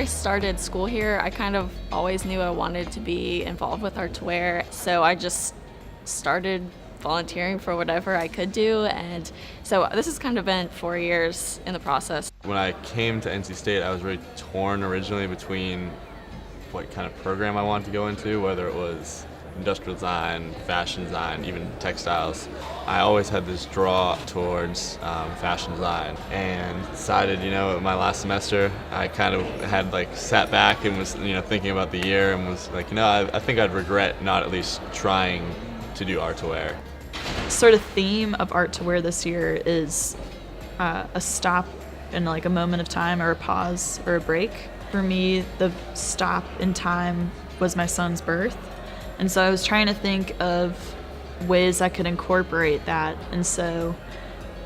started school here, I kind of always knew I wanted to be involved with art to wear, so I just started volunteering for whatever I could do, and so this has kind of been 4 years in the process. When I came to NC State, I was really torn originally between what kind of program I wanted to go into, whether it was industrial design, fashion design, even textiles. I always had this draw towards fashion design, and decided, my last semester, I kind of had sat back and was, thinking about the year and was like, I think I'd regret not at least trying to do art to wear. Sort of theme of art to wear this year is a stop in a moment of time, or a pause or a break. For me, the stop in time was my son's birth. And so I was trying to think of ways I could incorporate that. And so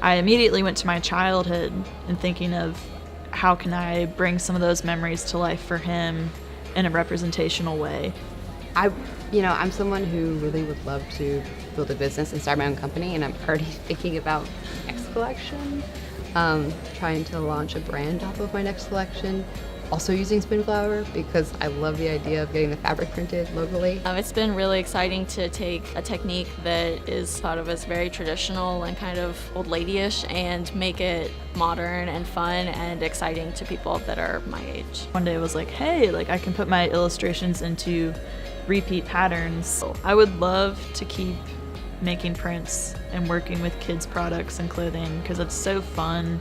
I immediately went to my childhood and thinking of how can I bring some of those memories to life for him in a representational way. I'm someone who really would love to build a business and start my own company, and I'm already thinking about next collection, trying to launch a brand off of my next collection. Also using Spinflower because I love the idea of getting the fabric printed locally. It's been really exciting to take a technique that is thought of as very traditional and kind of old lady-ish and make it modern and fun and exciting to people that are my age. One day I was like, hey, I can put my illustrations into repeat patterns. I would love to keep making prints and working with kids' products and clothing because it's so fun.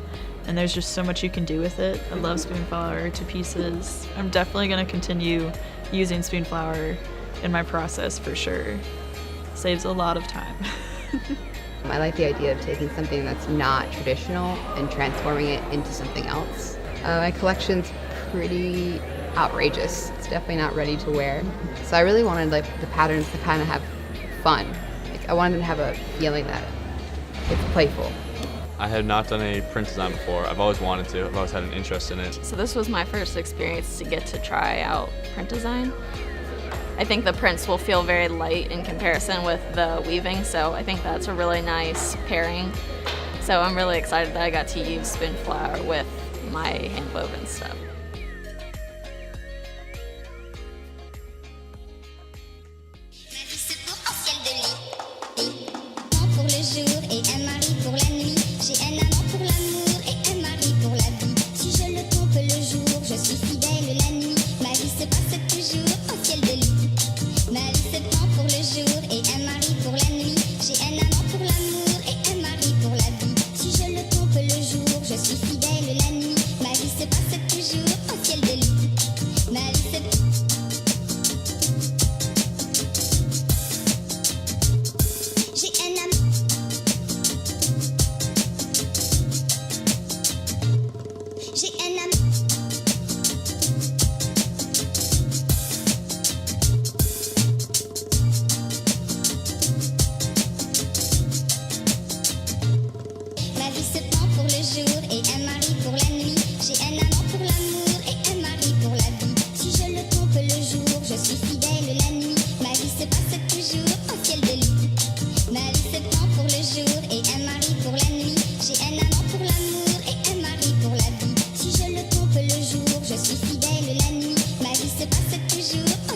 And there's just so much you can do with it. I love Spoonflower to pieces. I'm definitely going to continue using Spoonflower in my process for sure. Saves a lot of time. I like the idea of taking something that's not traditional and transforming it into something else. My collection's pretty outrageous. It's definitely not ready to wear. So I really wanted the patterns to kind of have fun. I wanted them to have a feeling that it's playful. I had not done any print design before. I've always wanted to. I've always had an interest in it. So this was my first experience to get to try out print design. I think the prints will feel very light in comparison with the weaving, so I think that's a really nice pairing. So I'm really excited that I got to use Spinflower with my hand-woven stuff. Je suis fidèle la nuit, ma vie se passe toujours au